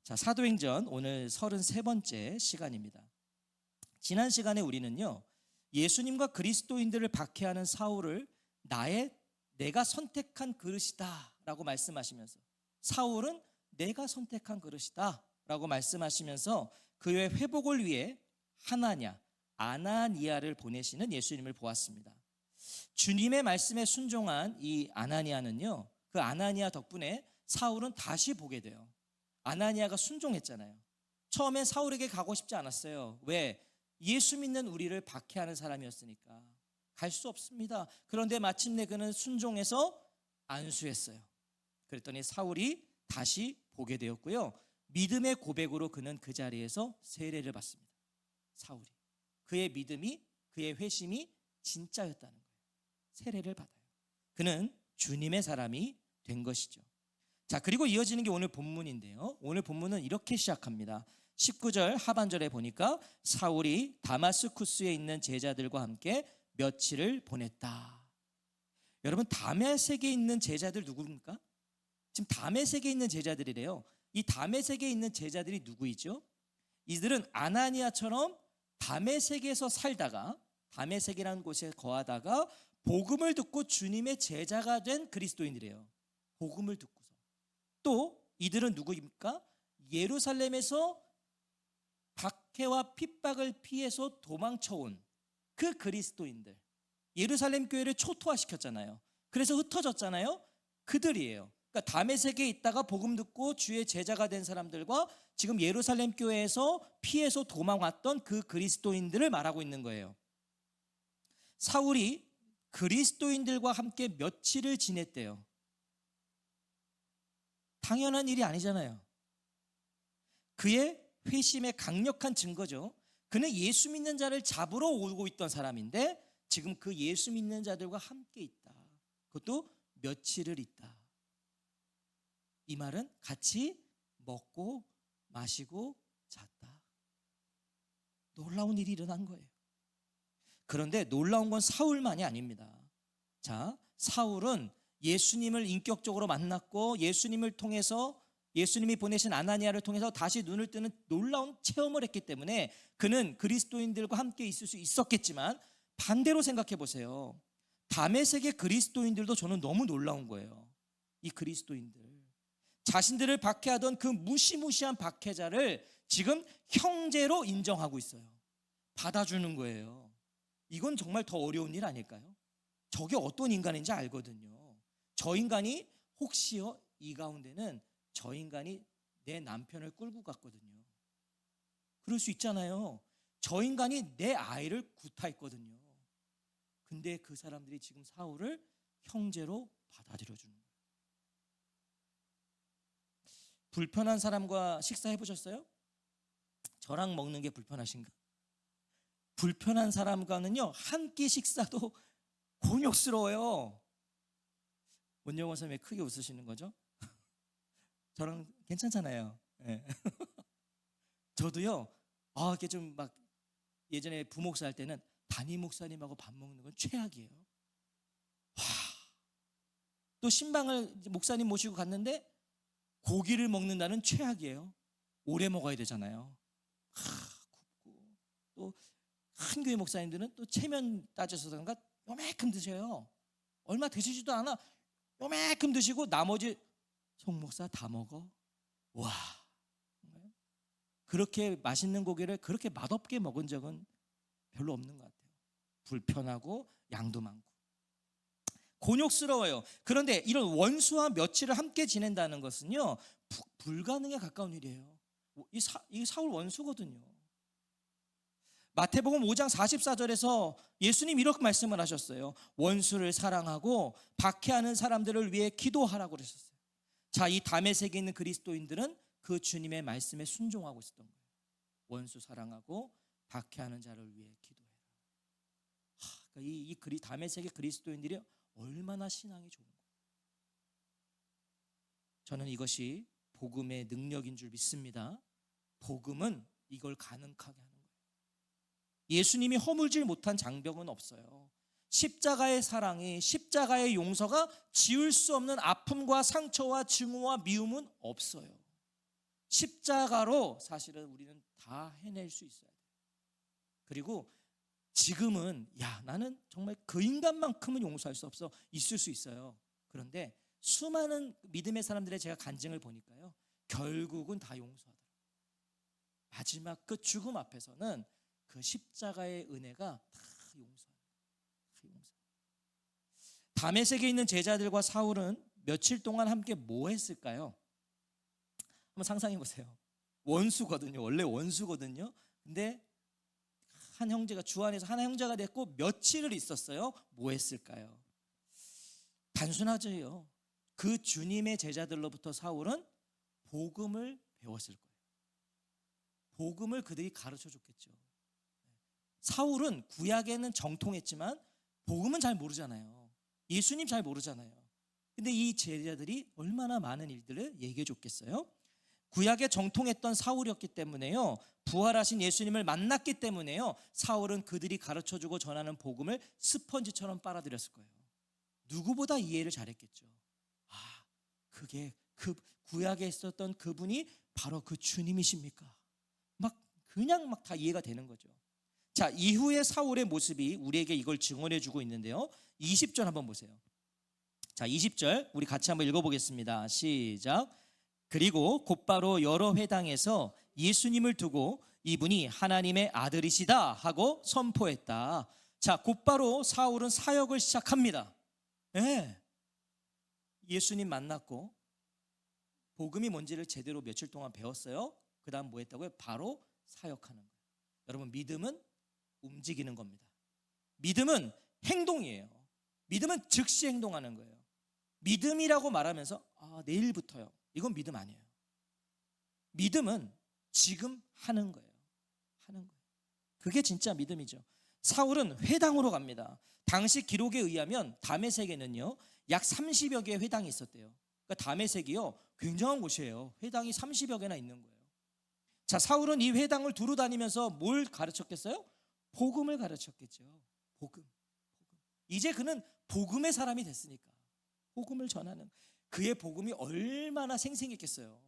자, 사도행전 오늘 33번째 시간입니다. 지난 시간에 우리는요, 예수님과 그리스도인들을 박해하는 사울을 내가 선택한 그릇이다 라고 말씀하시면서, 사울은 내가 선택한 그릇이다 라고 말씀하시면서 그의 회복을 위해 아나니아를 보내시는 예수님을 보았습니다. 주님의 말씀에 순종한 이 아나니아는요, 그 아나니아 덕분에 사울은 다시 보게 돼요. 아나니아가 순종했잖아요. 처음엔 사울에게 가고 싶지 않았어요. 왜? 예수 믿는 우리를 박해하는 사람이었으니까 갈 수 없습니다. 그런데 마침내 그는 순종해서 안수했어요. 그랬더니 사울이 다시 보게 되었고요, 믿음의 고백으로 그는 그 자리에서 세례를 받습니다. 사울이 그의 믿음이, 그의 회심이 진짜였다는 거예요. 세례를 받아요. 그는 주님의 사람이 된 것이죠. 자, 그리고 이어지는 게 오늘 본문인데요, 오늘 본문은 이렇게 시작합니다. 19절 하반절에 보니까 사울이 다마스쿠스에 있는 제자들과 함께 며칠을 보냈다. 여러분, 다메섹에 있는 제자들 누구입니까? 지금 다메섹에 있는 제자들이래요. 이 다메섹에 있는 제자들이 누구이죠? 이들은 아나니아처럼 다메섹에서 살다가, 다메섹이라는 곳에 거하다가 복음을 듣고 주님의 제자가 된 그리스도인이래요. 복음을 듣고서. 또 이들은 누구입니까? 예루살렘에서 박해와 핍박을 피해서 도망쳐온 그 그리스도인들, 예루살렘 교회를 초토화시켰잖아요. 그래서 흩어졌잖아요. 그들이에요. 그러니까 다메섹에 있다가 복음 듣고 주의 제자가 된 사람들과 지금 예루살렘 교회에서 피해서 도망왔던 그 그리스도인들을 말하고 있는 거예요. 사울이 그리스도인들과 함께 며칠을 지냈대요. 당연한 일이 아니잖아요. 그의 회심의 강력한 증거죠. 그는 예수 믿는 자를 잡으러 오고 있던 사람인데 지금 그 예수 믿는 자들과 함께 있다. 그것도 며칠을 있다. 이 말은 같이 먹고 마시고 잤다. 놀라운 일이 일어난 거예요. 그런데 놀라운 건 사울만이 아닙니다. 자, 사울은 예수님을 인격적으로 만났고 예수님을 통해서, 예수님이 보내신 아나니아를 통해서 다시 눈을 뜨는 놀라운 체험을 했기 때문에 그는 그리스도인들과 함께 있을 수 있었겠지만, 반대로 생각해 보세요. 다메섹의 그리스도인들도 저는 너무 놀라운 거예요. 이 그리스도인들, 자신들을 박해하던 그 무시무시한 박해자를 지금 형제로 인정하고 있어요. 받아주는 거예요. 이건 정말 더 어려운 일 아닐까요? 저게 어떤 인간인지 알거든요. 저 인간이 혹시요, 이 가운데는 저 인간이 내 남편을 끌고 갔거든요. 그럴 수 있잖아요. 저 인간이 내 아이를 구타했거든요. 근데 그 사람들이 지금 사울을 형제로 받아들여 주는 거예요. 불편한 사람과 식사해 보셨어요? 저랑 먹는 게 불편하신가? 불편한 사람과는요, 한 끼 식사도 곤욕스러워요. 원영원 선생님 크게 웃으시는 거죠? 저랑 괜찮잖아요. 네. 저도요, 이렇게 좀 막 예전에 부목사 할 때는 담임 목사님하고 밥 먹는 건 최악이에요. 또 신방을 목사님 모시고 갔는데 고기를 먹는다는 최악이에요. 오래 먹어야 되잖아요. 굽고, 또 한 교회 목사님들은 또 체면 따져서 그런가 요만큼 드셔요. 얼마 드시지도 않아. 요만큼 드시고 나머지 송 목사 다 먹어. 와, 그렇게 맛있는 고기를 그렇게 맛없게 먹은 적은 별로 없는 것 같아요. 불편하고 양도 많고 곤욕스러워요. 그런데 이런 원수와 며칠을 함께 지낸다는 것은요, 불가능에 가까운 일이에요. 이 사울 원수거든요. 마태복음 5장 44절에서 예수님 이렇게 말씀을 하셨어요. 원수를 사랑하고 박해하는 사람들을 위해 기도하라고 그러셨어요. 자, 이 다메섹에 있는 그리스도인들은 그 주님의 말씀에 순종하고 있었던 거예요. 원수 사랑하고 박해하는 자를 위해 기도해라. 그러니까 이 다메섹의 그리스도인들이 얼마나 신앙이 좋은 거예요. 저는 이것이 복음의 능력인 줄 믿습니다. 복음은 이걸 가능하게 하는 거예요. 예수님이 허물질 못한 장벽은 없어요. 십자가의 사랑이, 십자가의 용서가 지울 수 없는 아픔과 상처와 증오와 미움은 없어요. 십자가로 사실은 우리는 다 해낼 수 있어야 돼요. 그리고 지금은 나는 정말 그 인간만큼은 용서할 수 없어. 있을 수 있어요. 그런데 수많은 믿음의 사람들의 제가 간증을 보니까요, 결국은 다 용서하더라고요. 마지막 그 죽음 앞에서는 그 십자가의 은혜가 다 용서해요. 다메섹에 있는 제자들과 사울은 며칠 동안 함께 뭐 했을까요? 한번 상상해 보세요. 원수거든요. 원래 원수거든요. 근데 한 형제가 주 안에서 하나 형제가 됐고 며칠을 있었어요. 뭐 했을까요? 단순하죠. 그 주님의 제자들로부터 사울은 복음을 배웠을 거예요. 복음을 그들이 가르쳐 줬겠죠. 사울은 구약에는 정통했지만 복음은 잘 모르잖아요. 예수님 잘 모르잖아요. 근데 이 제자들이 얼마나 많은 일들을 얘기해 줬겠어요? 구약에 정통했던 사울이었기 때문에요, 부활하신 예수님을 만났기 때문에요, 사울은 그들이 가르쳐주고 전하는 복음을 스펀지처럼 빨아들였을 거예요. 누구보다 이해를 잘했겠죠. 그게 그 구약에 있었던 그분이 바로 그 주님이십니까? 그냥 다 이해가 되는 거죠. 자, 이후의 사울의 모습이 우리에게 이걸 증언해 주고 있는데요, 20절 한번 보세요. 자, 20절 우리 같이 한번 읽어보겠습니다. 시작. 그리고 곧바로 여러 회당에서 예수님을 두고 이분이 하나님의 아들이시다 하고 선포했다. 자, 곧바로 사울은 사역을 시작합니다. 예수님 만났고 복음이 뭔지를 제대로 며칠 동안 배웠어요. 그 다음 뭐 했다고요? 바로 사역하는 거예요. 여러분, 믿음은 움직이는 겁니다. 믿음은 행동이에요. 믿음은 즉시 행동하는 거예요. 믿음이라고 말하면서 내일부터요, 이건 믿음 아니에요. 믿음은 지금 하는 거예요. 그게 진짜 믿음이죠. 사울은 회당으로 갑니다. 당시 기록에 의하면 다메섹에는요 약 30여 개의 회당이 있었대요. 그러니까 다메섹이요 굉장한 곳이에요. 회당이 30여 개나 있는 거예요. 자, 사울은 이 회당을 두루 다니면서 뭘 가르쳤겠어요? 복음을 가르쳤겠죠. 복음. 이제 그는 복음의 사람이 됐으니까 복음을 전하는, 그의 복음이 얼마나 생생했겠어요.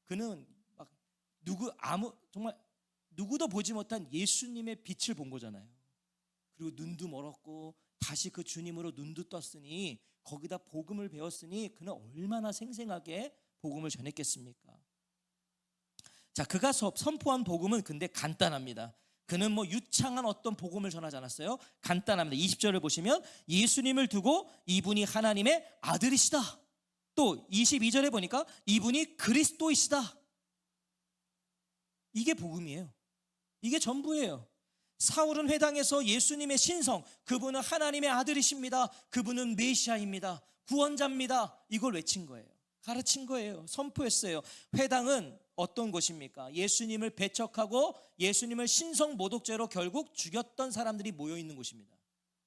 그는 정말 누구도 보지 못한 예수님의 빛을 본 거잖아요. 그리고 눈도 멀었고 다시 그 주님으로 눈도 떴으니, 거기다 복음을 배웠으니 그는 얼마나 생생하게 복음을 전했겠습니까? 자, 그가 선포한 복음은 근데 간단합니다. 그는 유창한 어떤 복음을 전하지 않았어요. 간단합니다. 20절을 보시면 예수님을 두고 이분이 하나님의 아들이시다. 또 22절에 보니까 이분이 그리스도이시다. 이게 복음이에요. 이게 전부예요. 사울은 회당에서 예수님의 신성, 그분은 하나님의 아들이십니다, 그분은 메시아입니다, 구원자입니다, 이걸 외친 거예요. 가르친 거예요. 선포했어요. 회당은 어떤 곳입니까? 예수님을 배척하고 예수님을 신성 모독죄로 결국 죽였던 사람들이 모여 있는 곳입니다.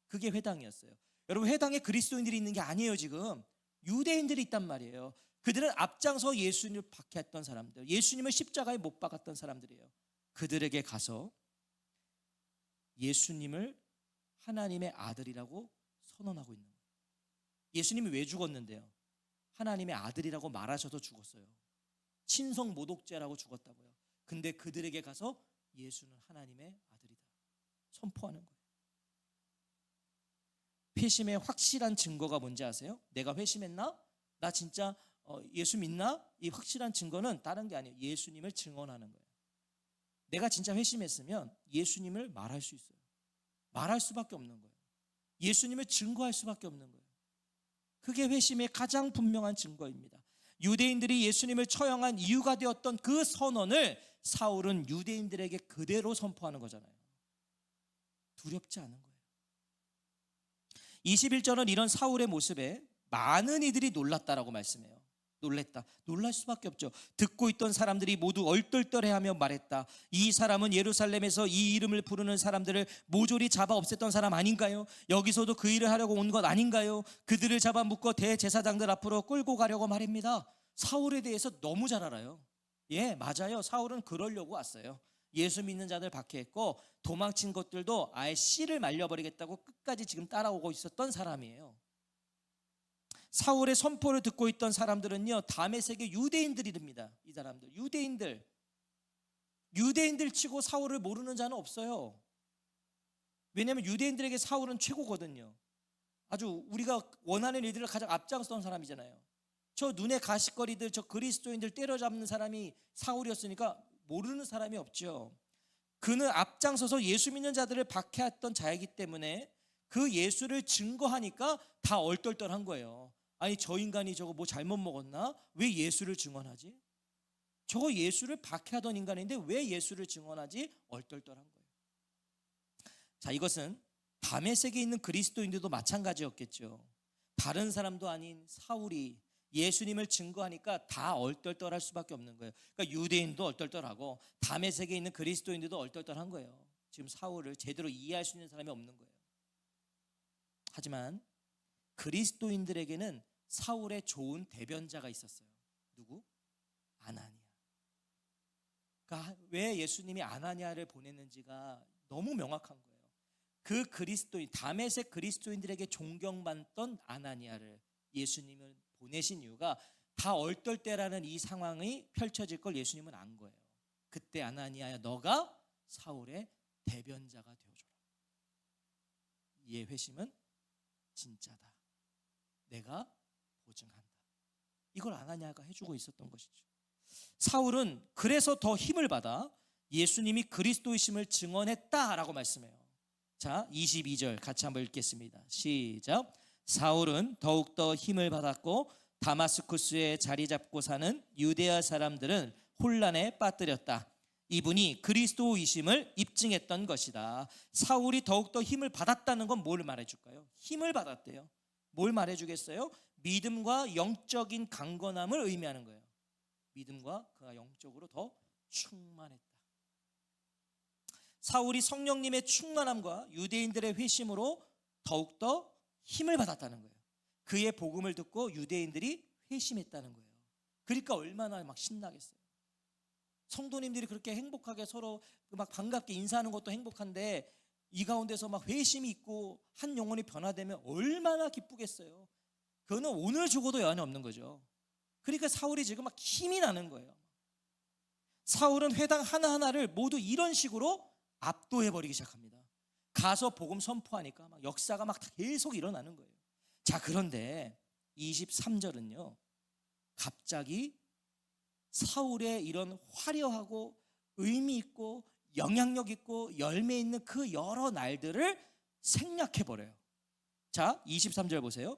그게 회당이었어요. 여러분, 회당에 그리스도인들이 있는 게 아니에요. 지금 유대인들이 있단 말이에요. 그들은 앞장서 예수님을 박해했던 사람들, 예수님을 십자가에 못 박았던 사람들이에요. 그들에게 가서 예수님을 하나님의 아들이라고 선언하고 있는 거예요. 예수님이 왜 죽었는데요? 하나님의 아들이라고 말하셔도 죽었어요. 신성 모독죄라고 죽었다고요. 근데 그들에게 가서 예수는 하나님의 아들이다 선포하는 거예요. 회심의 확실한 증거가 뭔지 아세요? 내가 회심했나? 나 진짜 예수 믿나? 이 확실한 증거는 다른 게 아니에요. 예수님을 증언하는 거예요. 내가 진짜 회심했으면 예수님을 말할 수 있어요. 말할 수밖에 없는 거예요. 예수님을 증거할 수밖에 없는 거예요. 그게 회심의 가장 분명한 증거입니다. 유대인들이 예수님을 처형한 이유가 되었던 그 선언을 사울은 유대인들에게 그대로 선포하는 거잖아요. 두렵지 않은 거예요. 21절은 이런 사울의 모습에 많은 이들이 놀랐다라고 말씀해요. 놀랬다. 놀랄 수밖에 없죠. 듣고 있던 사람들이 모두 얼떨떨해하며 말했다. 이 사람은 예루살렘에서 이 이름을 부르는 사람들을 모조리 잡아 없앴던 사람 아닌가요? 여기서도 그 일을 하려고 온 것 아닌가요? 그들을 잡아 묶어 대제사장들 앞으로 끌고 가려고 말입니다. 사울에 대해서 너무 잘 알아요. 맞아요. 사울은 그러려고 왔어요. 예수 믿는 자들 박해했고 도망친 것들도 아예 씨를 말려버리겠다고 끝까지 지금 따라오고 있었던 사람이에요. 사울의 선포를 듣고 있던 사람들은요, 다메섹의 유대인들이랍니다. 이 사람들 유대인들 치고 사울을 모르는 자는 없어요. 왜냐하면 유대인들에게 사울은 최고거든요. 아주 우리가 원하는 일들을 가장 앞장선 사람이잖아요. 저 눈에 가시거리들, 저 그리스도인들 때려잡는 사람이 사울이었으니까 모르는 사람이 없죠. 그는 앞장서서 예수 믿는 자들을 박해했던 자이기 때문에 그 예수를 증거하니까 다 얼떨떨한 거예요. 아니, 저 인간이 저거 뭐 잘못 먹었나? 왜 예수를 증언하지? 저거 예수를 박해하던 인간인데 왜 예수를 증언하지? 얼떨떨한 거예요. 자, 이것은 다메섹에 있는 그리스도인들도 마찬가지였겠죠. 다른 사람도 아닌 사울이 예수님을 증거하니까 다 얼떨떨할 수밖에 없는 거예요. 그러니까 유대인도 얼떨떨하고 다메섹에 있는 그리스도인들도 얼떨떨한 거예요. 지금 사울을 제대로 이해할 수 있는 사람이 없는 거예요. 하지만 그리스도인들에게는 사울의 좋은 대변자가 있었어요. 누구? 아나니아. 그러니까 왜 예수님이 아나니아를 보냈는지가 너무 명확한 거예요. 그 그리스도인, 다메섹 그리스도인들에게 존경받던 아나니아를 예수님을 보내신 이유가 다 얼떨때라는 이 상황이 펼쳐질 걸 예수님은 안 거예요. 그때 아나니아야, 너가 사울의 대변자가 되어줘라. 이의 회심은 진짜다. 내가 보증한다. 이걸 아나니아가 해주고 있었던 것이죠. 사울은 그래서 더 힘을 받아 예수님이 그리스도이심을 증언했다라고 말씀해요. 자, 22절 같이 한번 읽겠습니다. 시작. 사울은 더욱더 힘을 받았고 다마스쿠스에 자리 잡고 사는 유대아 사람들은 혼란에 빠뜨렸다. 이분이 그리스도이심을 입증했던 것이다. 사울이 더욱더 힘을 받았다는 건 뭘 말해줄까요? 힘을 받았대요. 뭘 말해주겠어요? 믿음과 영적인 강건함을 의미하는 거예요. 믿음과 그가 영적으로 더 충만했다. 사울이 성령님의 충만함과 유대인들의 회심으로 더욱더 힘을 받았다는 거예요. 그의 복음을 듣고 유대인들이 회심했다는 거예요. 그러니까 얼마나 막 신나겠어요. 성도님들이 그렇게 행복하게 서로 막 반갑게 인사하는 것도 행복한데 이 가운데서 막 회심이 있고 한 영혼이 변화되면 얼마나 기쁘겠어요. 그거는 오늘 죽어도 여한이 없는 거죠. 그러니까 사울이 지금 막 힘이 나는 거예요. 사울은 회당 하나하나를 모두 이런 식으로 압도해버리기 시작합니다. 가서 복음 선포하니까 막 역사가 막 계속 일어나는 거예요. 자, 그런데 23절은요, 갑자기 사울의 이런 화려하고 의미 있고 영향력 있고 열매 있는 그 여러 날들을 생략해버려요. 자, 23절 보세요.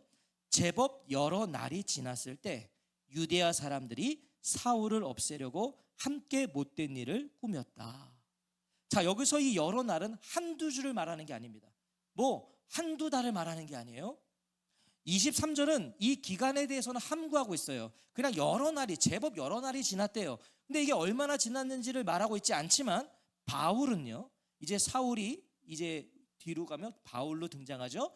제법 여러 날이 지났을 때 유대아 사람들이 사울을 없애려고 함께 못된 일을 꾸몄다. 자, 여기서 이 여러 날은 한두 주를 말하는 게 아닙니다. 뭐 한두 달을 말하는 게 아니에요. 23절은 이 기간에 대해서는 함구하고 있어요. 그냥 여러 날이, 제법 여러 날이 지났대요. 근데 이게 얼마나 지났는지를 말하고 있지 않지만 바울은요, 이제 사울이 이제 뒤로 가면 바울로 등장하죠.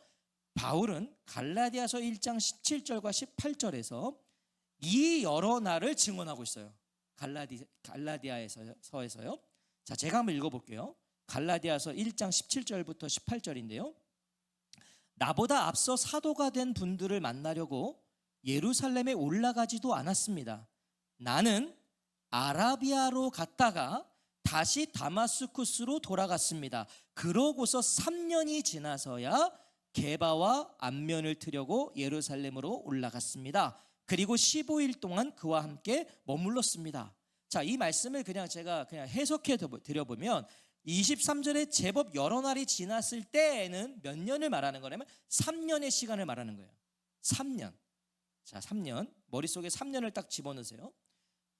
바울은 갈라디아서 1장 17절과 18절에서 이 여러 날을 증언하고 있어요. 갈라디아서에서요. 자, 제가 한번 읽어볼게요. 갈라디아서 1장 17절부터 18절인데요. 나보다 앞서 사도가 된 분들을 만나려고 예루살렘에 올라가지도 않았습니다. 나는 아라비아로 갔다가 다시 다마스쿠스로 돌아갔습니다. 그러고서 3년이 지나서야 게바와 안면을 트려고 예루살렘으로 올라갔습니다. 그리고 15일 동안 그와 함께 머물렀습니다. 자, 이 말씀을 제가 해석해 드려보면 23절에 제법 여러 날이 지났을 때에는 몇 년을 말하는 거냐면 3년의 시간을 말하는 거예요. 3년. 자, 3년. 머릿속에 3년을 딱 집어넣으세요.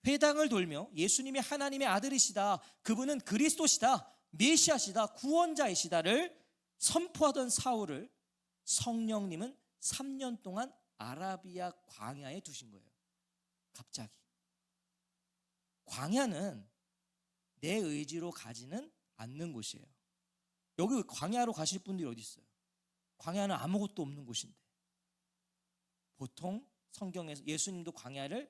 회당을 돌며 예수님이 하나님의 아들이시다, 그분은 그리스도시다, 메시아시다, 구원자이시다를 선포하던 사울을 성령님은 3년 동안 아라비아 광야에 두신 거예요. 갑자기. 광야는 내 의지로 가지는 않는 곳이에요. 여기 광야로 가실 분들이 어디 있어요? 광야는 아무것도 없는 곳인데. 보통 성경에서 예수님도 광야를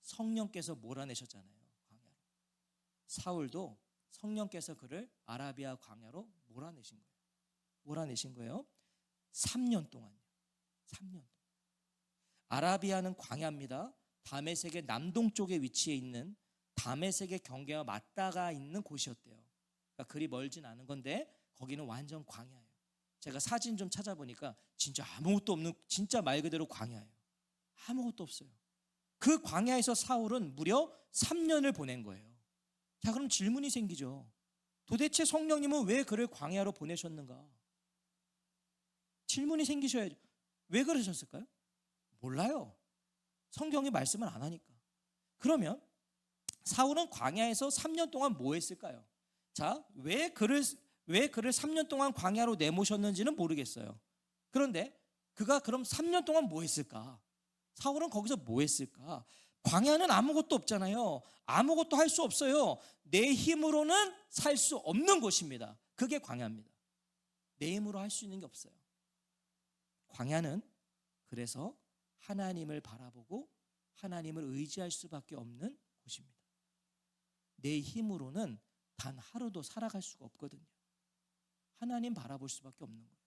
성령께서 몰아내셨잖아요. 광야로. 사울도 성령께서 그를 아라비아 광야로 몰아내신 거예요. 3년 동안요. 3년 동안. 아라비아는 광야입니다. 다메섹의 남동쪽에 위치해 있는 다메섹의 경계와 맞닿아 있는 곳이었대요. 그러니까 그리 멀진 않은 건데 거기는 완전 광야예요. 제가 사진 좀 찾아보니까 진짜 아무것도 없는, 진짜 말 그대로 광야예요. 아무것도 없어요. 그 광야에서 사울은 무려 3년을 보낸 거예요. 자, 그럼 질문이 생기죠. 도대체 성령님은 왜 그를 광야로 보내셨는가? 질문이 생기셔야죠. 왜 그러셨을까요? 몰라요. 성경이 말씀을 안 하니까. 그러면 사울은 광야에서 3년 동안 뭐 했을까요? 자, 왜 그를 3년 동안 광야로 내모셨는지는 모르겠어요. 그런데 그가 그럼 3년 동안 뭐 했을까? 사울은 거기서 뭐 했을까? 광야는 아무것도 없잖아요. 아무것도 할 수 없어요. 내 힘으로는 살 수 없는 곳입니다. 그게 광야입니다. 내 힘으로 할 수 있는 게 없어요. 광야는 그래서 하나님을 바라보고 하나님을 의지할 수밖에 없는 곳입니다. 내 힘으로는 단 하루도 살아갈 수가 없거든요. 하나님 바라볼 수밖에 없는 거예요.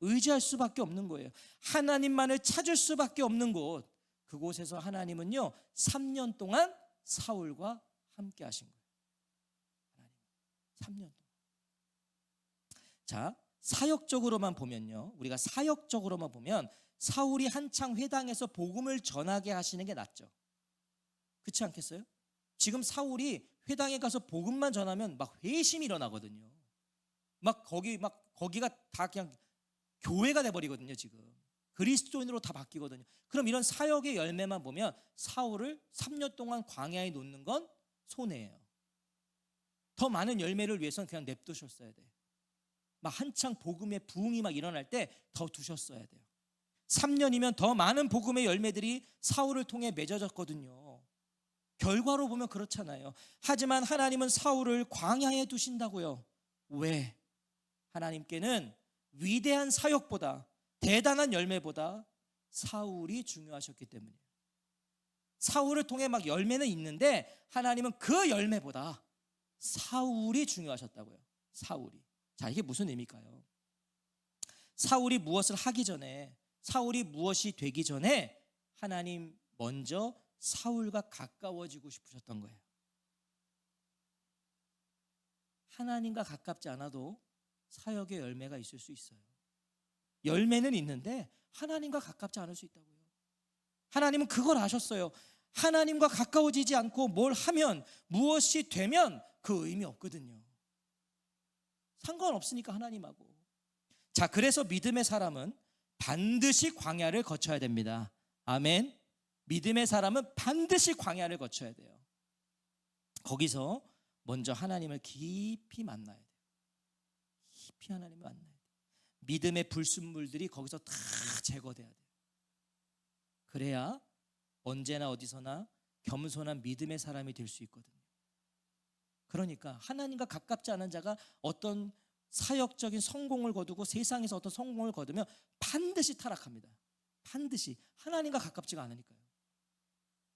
의지할 수밖에 없는 거예요. 하나님만을 찾을 수밖에 없는 곳. 그곳에서 하나님은요 3년 동안 사울과 함께 하신 거예요. 하나님 3년 동안. 자, 사역적으로만 보면요, 우리가 사역적으로만 보면 사울이 한창 회당에서 복음을 전하게 하시는 게 낫죠. 그렇지 않겠어요? 지금 사울이 회당에 가서 복음만 전하면 막 회심이 일어나거든요. 막 거기가 다 그냥 교회가 돼버리거든요. 지금 그리스도인으로 다 바뀌거든요. 그럼 이런 사역의 열매만 보면 사울을 3년 동안 광야에 놓는 건 손해예요. 더 많은 열매를 위해서는 그냥 냅두셨어야 돼요. 막 한창 복음의 부흥이 막 일어날 때 더 두셨어야 돼요. 3년이면 더 많은 복음의 열매들이 사울을 통해 맺어졌거든요. 결과로 보면 그렇잖아요. 하지만 하나님은 사울을 광야에 두신다고요. 왜? 하나님께는 위대한 사역보다, 대단한 열매보다 사울이 중요하셨기 때문이에요. 사울을 통해 막 열매는 있는데 하나님은 그 열매보다 사울이 중요하셨다고요. 사울이. 자, 이게 무슨 의미일까요? 사울이 무엇을 하기 전에, 사울이 무엇이 되기 전에 하나님 먼저 사울과 가까워지고 싶으셨던 거예요. 하나님과 가깝지 않아도 사역의 열매가 있을 수 있어요. 열매는 있는데 하나님과 가깝지 않을 수 있다고요. 하나님은 그걸 아셨어요. 하나님과 가까워지지 않고 뭘 하면, 무엇이 되면 그 의미 없거든요. 상관없으니까 하나님하고. 자, 그래서 믿음의 사람은 반드시 광야를 거쳐야 됩니다. 아멘. 믿음의 사람은 반드시 광야를 거쳐야 돼요. 거기서 먼저 하나님을 깊이 만나야 돼요. 깊이 하나님을 만나야 돼요. 믿음의 불순물들이 거기서 다 제거돼야 돼요. 그래야 언제나 어디서나 겸손한 믿음의 사람이 될 수 있거든요. 그러니까 하나님과 가깝지 않은 자가 어떤 사역적인 성공을 거두고 세상에서 어떤 성공을 거두면 반드시 타락합니다. 반드시. 하나님과 가깝지가 않으니까요.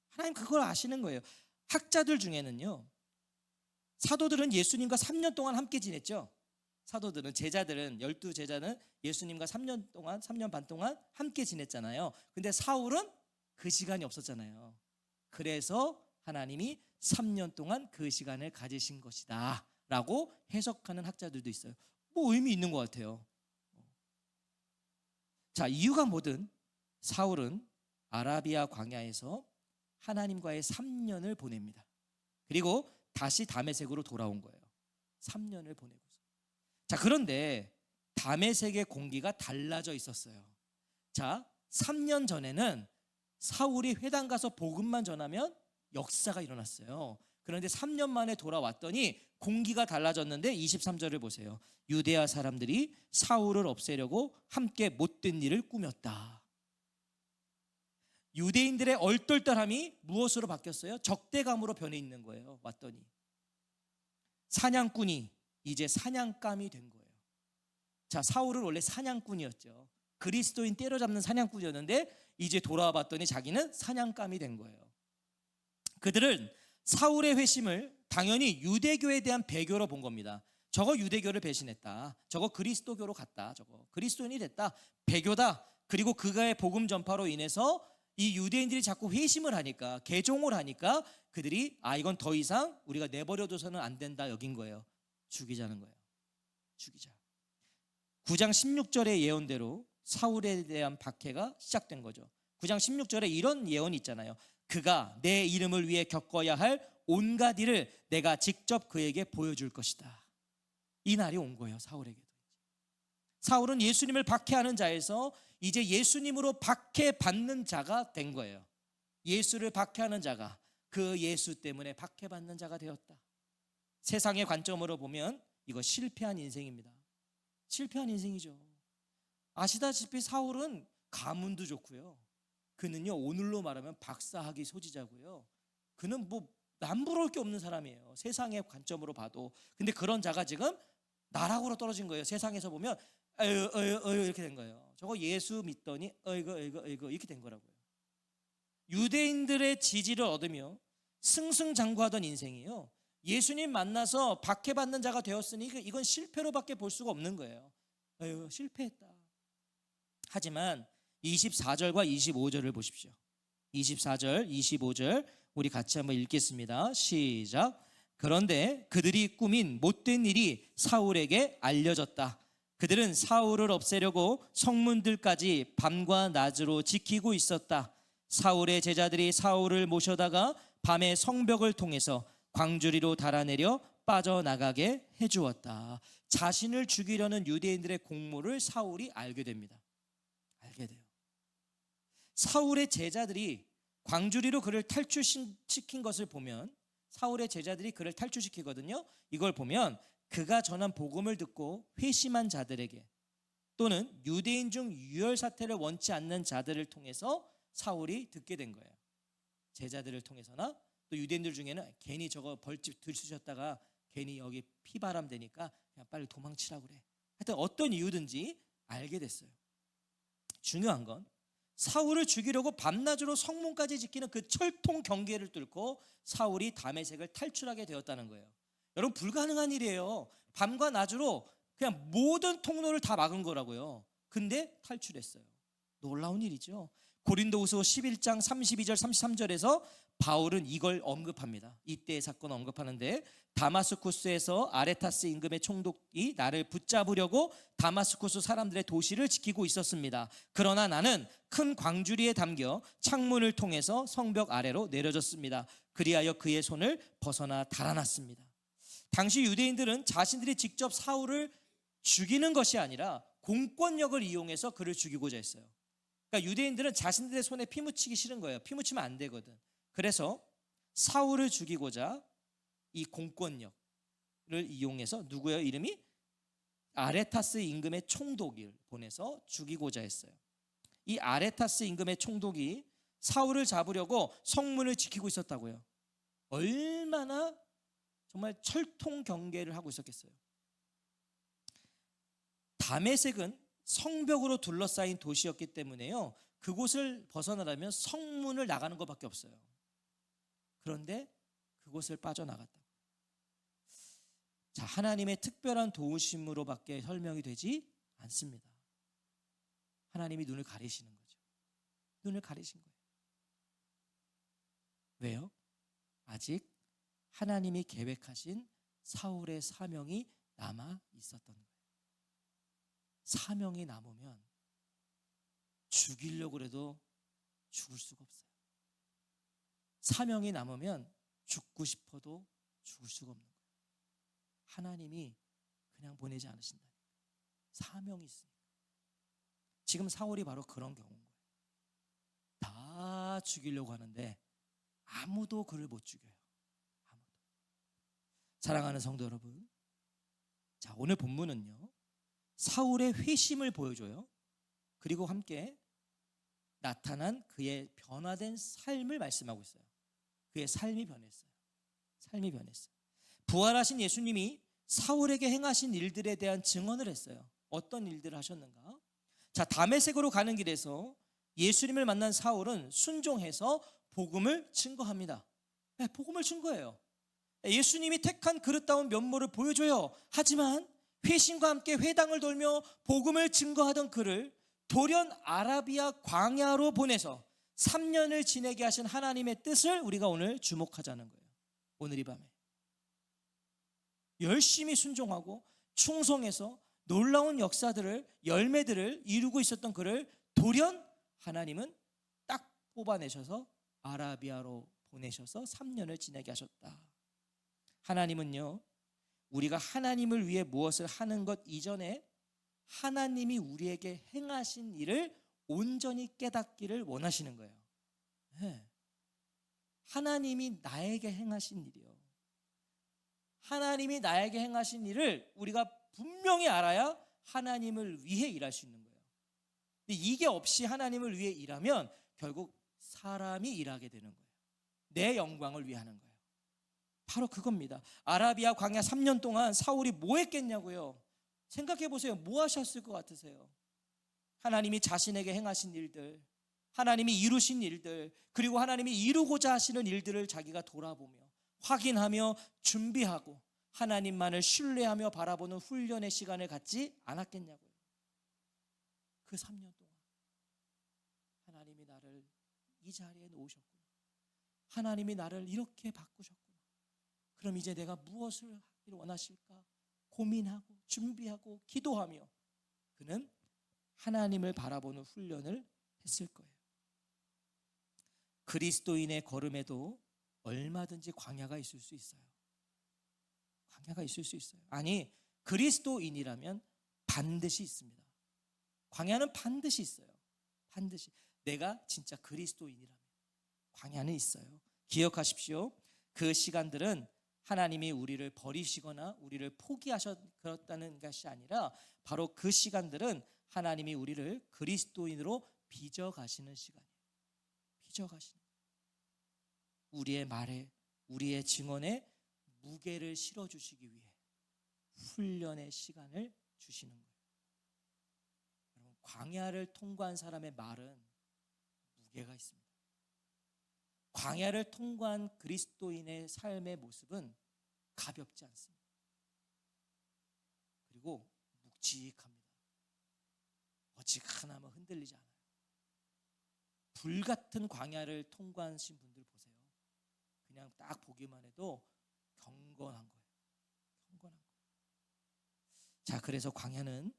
하나님 그걸 아시는 거예요. 학자들 중에는요, 사도들은 예수님과 3년 동안 함께 지냈죠. 사도들은, 제자들은, 12제자는 예수님과 3년 반 동안 함께 지냈잖아요. 근데 사울은 그 시간이 없었잖아요. 그래서 하나님이 3년 동안 그 시간을 가지신 것이다 라고 해석하는 학자들도 있어요. 뭐 의미 있는 것 같아요. 자, 이유가 뭐든 사울은 아라비아 광야에서 하나님과의 3년을 보냅니다. 그리고 다시 다메섹으로 돌아온 거예요. 3년을 보내고서. 자, 그런데 다메섹의 공기가 달라져 있었어요. 자, 3년 전에는 사울이 회당 가서 복음만 전하면 역사가 일어났어요. 그런데 3년 만에 돌아왔더니 공기가 달라졌는데 23절을 보세요. 유대아 사람들이 사울을 없애려고 함께 못된 일을 꾸몄다. 유대인들의 얼떨떨함이 무엇으로 바뀌었어요? 적대감으로 변해 있는 거예요. 왔더니 사냥꾼이 이제 사냥감이 된 거예요. 자, 사울은 원래 사냥꾼이었죠. 그리스도인 때려잡는 사냥꾼이었는데 이제 돌아와 봤더니 자기는 사냥감이 된 거예요. 그들은 사울의 회심을 당연히 유대교에 대한 배교로 본 겁니다. 저거 유대교를 배신했다. 저거 그리스도교로 갔다. 저거 그리스도인이 됐다. 배교다. 그리고 그가의 복음 전파로 인해서 이 유대인들이 자꾸 회심을 하니까, 개종을 하니까 그들이 이건 더 이상 우리가 내버려둬서는 안 된다 여긴 거예요. 죽이자는 거예요. 죽이자. 9장 16절의 예언대로 사울에 대한 박해가 시작된 거죠. 9장 16절에 이런 예언이 있잖아요. 그가 내 이름을 위해 겪어야 할 온갖 일을 내가 직접 그에게 보여줄 것이다. 이 날이 온 거예요. 사울에게도. 사울은 예수님을 박해하는 자에서 이제 예수님으로 박해받는 자가 된 거예요. 예수를 박해하는 자가 그 예수 때문에 박해받는 자가 되었다. 세상의 관점으로 보면 이거 실패한 인생입니다. 실패한 인생이죠. 아시다시피 사울은 가문도 좋고요. 그는요, 오늘로 말하면 박사학위 소지자고요. 그는 뭐 남부러울 게 없는 사람이에요. 세상의 관점으로 봐도. 근데 그런 자가 지금 나락으로 떨어진 거예요. 세상에서 보면 이렇게 된 거예요. 저거 예수 믿더니 어이구 이렇게 된 거라고요. 유대인들의 지지를 얻으며 승승장구하던 인생이에요. 예수님 만나서 박해받는 자가 되었으니 이건 실패로밖에 볼 수가 없는 거예요. 실패했다. 하지만 24절과 25절을 보십시오. 24절, 25절 우리 같이 한번 읽겠습니다. 시작. 그런데 그들이 꾸민 못된 일이 사울에게 알려졌다. 그들은 사울을 없애려고 성문들까지 밤과 낮으로 지키고 있었다. 사울의 제자들이 사울을 모셔다가 밤에 성벽을 통해서 광주리로 달아내려 빠져나가게 해주었다. 자신을 죽이려는 유대인들의 공모를 사울이 알게 됩니다. 알게 돼요. 사울의 제자들이 광주리로 그를 탈출시킨 것을 보면, 사울의 제자들이 그를 탈출시키거든요. 이걸 보면 그가 전한 복음을 듣고 회심한 자들에게, 또는 유대인 중 유혈 사태를 원치 않는 자들을 통해서 사울이 듣게 된 거예요. 제자들을 통해서나 또 유대인들 중에는 괜히 저거 벌집 들쑤셨다가 괜히 여기 피바람 되니까 그냥 빨리 도망치라고 그래. 하여튼 어떤 이유든지 알게 됐어요. 중요한 건 사울을 죽이려고 밤낮으로 성문까지 지키는 그 철통 경계를 뚫고 사울이 다메섹을 탈출하게 되었다는 거예요. 여러분, 불가능한 일이에요. 밤과 낮으로 그냥 모든 통로를 다 막은 거라고요. 근데 탈출했어요. 놀라운 일이죠. 고린도후서 11장 32절 33절에서 바울은 이걸 언급합니다. 이때의 사건을 언급하는데, 다마스쿠스에서 아레타스 임금의 총독이 나를 붙잡으려고 다마스쿠스 사람들의 도시를 지키고 있었습니다. 그러나 나는 큰 광주리에 담겨 창문을 통해서 성벽 아래로 내려졌습니다. 그리하여 그의 손을 벗어나 달아났습니다. 당시 유대인들은 자신들이 직접 사울을 죽이는 것이 아니라 공권력을 이용해서 그를 죽이고자 했어요. 그러니까 유대인들은 자신들의 손에 피 묻히기 싫은 거예요. 피 묻히면 안 되거든. 그래서 사울을 죽이고자 이 공권력을 이용해서, 누구예요? 이름이 아레타스 임금의 총독을 보내서 죽이고자 했어요. 이 아레타스 임금의 총독이 사울을 잡으려고 성문을 지키고 있었다고요. 얼마나 정말 철통 경계를 하고 있었겠어요. 다메섹은 성벽으로 둘러싸인 도시였기 때문에요, 그곳을 벗어나려면 성문을 나가는 것밖에 없어요. 그런데 그곳을 빠져나갔다. 자, 하나님의 특별한 도우심으로밖에 설명이 되지 않습니다. 하나님이 눈을 가리시는 거죠. 눈을 가리신 거예요. 왜요? 아직 하나님이 계획하신 사울의 사명이 남아 있었던 거예요. 사명이 남으면 죽이려고 해도 죽을 수가 없어요. 사명이 남으면 죽고 싶어도 죽을 수가 없는 거예요. 하나님이 그냥 보내지 않으신다니까. 사명이 있으니까. 지금 사울이 바로 그런 경우인 거예요. 다 죽이려고 하는데 아무도 그를 못 죽여요. 아무도. 사랑하는 성도 여러분, 자, 오늘 본문은요, 사울의 회심을 보여줘요. 그리고 함께 나타난 그의 변화된 삶을 말씀하고 있어요. 그의 삶이 변했어요. 삶이 변했어요. 부활하신 예수님이 사울에게 행하신 일들에 대한 증언을 했어요. 어떤 일들을 하셨는가? 자, 다메섹으로 가는 길에서 예수님을 만난 사울은 순종해서 복음을 증거합니다. 네, 복음을 증거해요. 예수님이 택한 그릇다운 면모를 보여줘요. 하지만 회심과 함께 회당을 돌며 복음을 증거하던 그를 돌연 아라비아 광야로 보내서 3년을 지내게 하신 하나님의 뜻을 우리가 오늘 주목하자는 거예요. 오늘 이 밤에 열심히 순종하고 충성해서 놀라운 역사들을, 열매들을 이루고 있었던 그를 돌연 하나님은 딱 뽑아내셔서 아라비아로 보내셔서 3년을 지내게 하셨다. 하나님은요, 우리가 하나님을 위해 무엇을 하는 것 이전에 하나님이 우리에게 행하신 일을 온전히 깨닫기를 원하시는 거예요. 네. 하나님이 나에게 행하신 일이요, 하나님이 나에게 행하신 일을 우리가 분명히 알아야 하나님을 위해 일할 수 있는 거예요. 근데 이게 없이 하나님을 위해 일하면 결국 사람이 일하게 되는 거예요. 내 영광을 위해 하는 거예요. 바로 그겁니다. 아라비아 광야 3년 동안 사울이 뭐 했겠냐고요. 생각해 보세요. 뭐 하셨을 것 같으세요? 하나님이 자신에게 행하신 일들, 하나님이 이루신 일들, 그리고 하나님이 이루고자 하시는 일들을 자기가 돌아보며 확인하며 준비하고 하나님만을 신뢰하며 바라보는 훈련의 시간을 갖지 않았겠냐고요. 그 3년 동안 하나님이 나를 이 자리에 놓으셨구나, 하나님이 나를 이렇게 바꾸셨구나, 그럼 이제 내가 무엇을 하기를 원하실까 고민하고 준비하고 기도하며 그는 하나님을 바라보는 훈련을 했을 거예요. 그리스도인의 걸음에도 얼마든지 광야가 있을 수 있어요. 광야가 있을 수 있어요. 아니, 그리스도인이라면 반드시 있습니다. 광야는 반드시 있어요. 반드시. 내가 진짜 그리스도인이라면 광야는 있어요. 기억하십시오. 그 시간들은 하나님이 우리를 버리시거나 우리를 포기하셨다는 것이 아니라 바로 그 시간들은 하나님이 우리를 그리스도인으로 빚어가시는 시간이에요. 빚어가시는, 우리의 말에, 우리의 증언에 무게를 실어주시기 위해 훈련의 시간을 주시는 거예요. 여러분, 광야를 통과한 사람의 말은 무게가 있습니다. 광야를 통과한 그리스도인의 삶의 모습은 가볍지 않습니다. 그리고 묵직합니다. 어지간하면 흔들리지 않아요. 불같은 광야를 통과하신 분들 보세요. 그냥 딱 보기만 해도 경건한 거예요. 경건한 거예요. 자, 그래서 광야는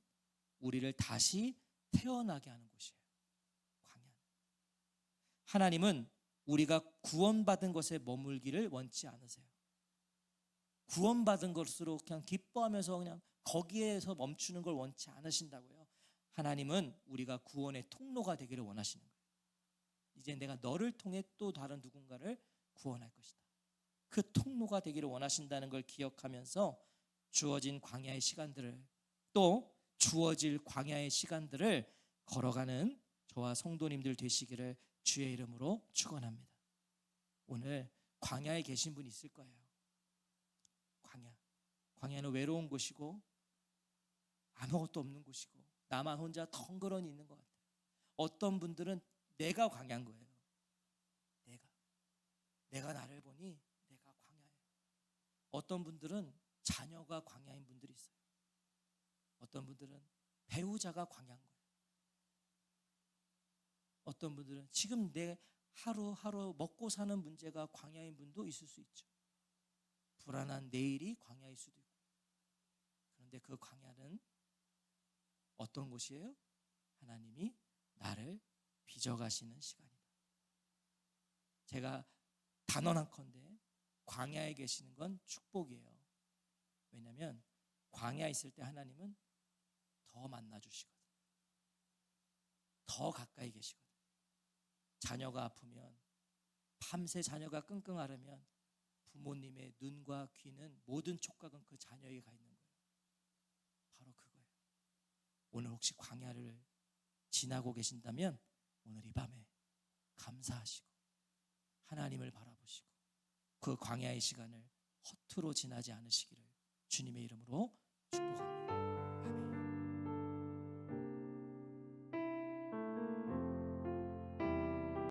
우리를 다시 태어나게 하는 곳이에요. 광야. 하나님은 우리가 구원받은 것에 머물기를 원치 않으세요. 구원받은 것으로 그냥 기뻐하면서 그냥 거기에서 멈추는 걸 원치 않으신다고요. 하나님은 우리가 구원의 통로가 되기를 원하시는 거예요. 이제 내가 너를 통해 또 다른 누군가를 구원할 것이다. 그 통로가 되기를 원하신다는 걸 기억하면서 주어진 광야의 시간들을, 또 주어질 광야의 시간들을 걸어가는 저와 성도님들 되시기를 주의 이름으로 축원합니다. 오늘 광야에 계신 분 있을 거예요. 광야는 외로운 곳이고 아무것도 없는 곳이고 나만 혼자 덩그러니 있는 것 같아요. 어떤 분들은 내가 광야인 거예요. 내가 나를 보니 내가 광야예요. 어떤 분들은 자녀가 광야인 분들이 있어요. 어떤 분들은 배우자가 광야인 거예요. 어떤 분들은 지금 내 하루하루 먹고 사는 문제가 광야인 분도 있을 수 있죠. 불안한 내일이 광야일 수도 있고. 그런데 그 광야는 어떤 곳이에요? 하나님이 나를 빚어가시는 시간이다. 제가 단언한컨대 광야에 계시는 건 축복이에요. 왜냐하면 광야에 있을 때 하나님은 더 만나주시거든. 더 가까이 계시거든. 자녀가 아프면, 밤새 자녀가 끙끙 앓으면 부모님의 눈과 귀는, 모든 촉각은 그 자녀에게 가 있는 거예요. 바로 그거예요. 오늘 혹시 광야를 지나고 계신다면 오늘 이 밤에 감사하시고 하나님을 바라보시고 그 광야의 시간을 허투루 지나지 않으시기를 주님의 이름으로 축복합니다.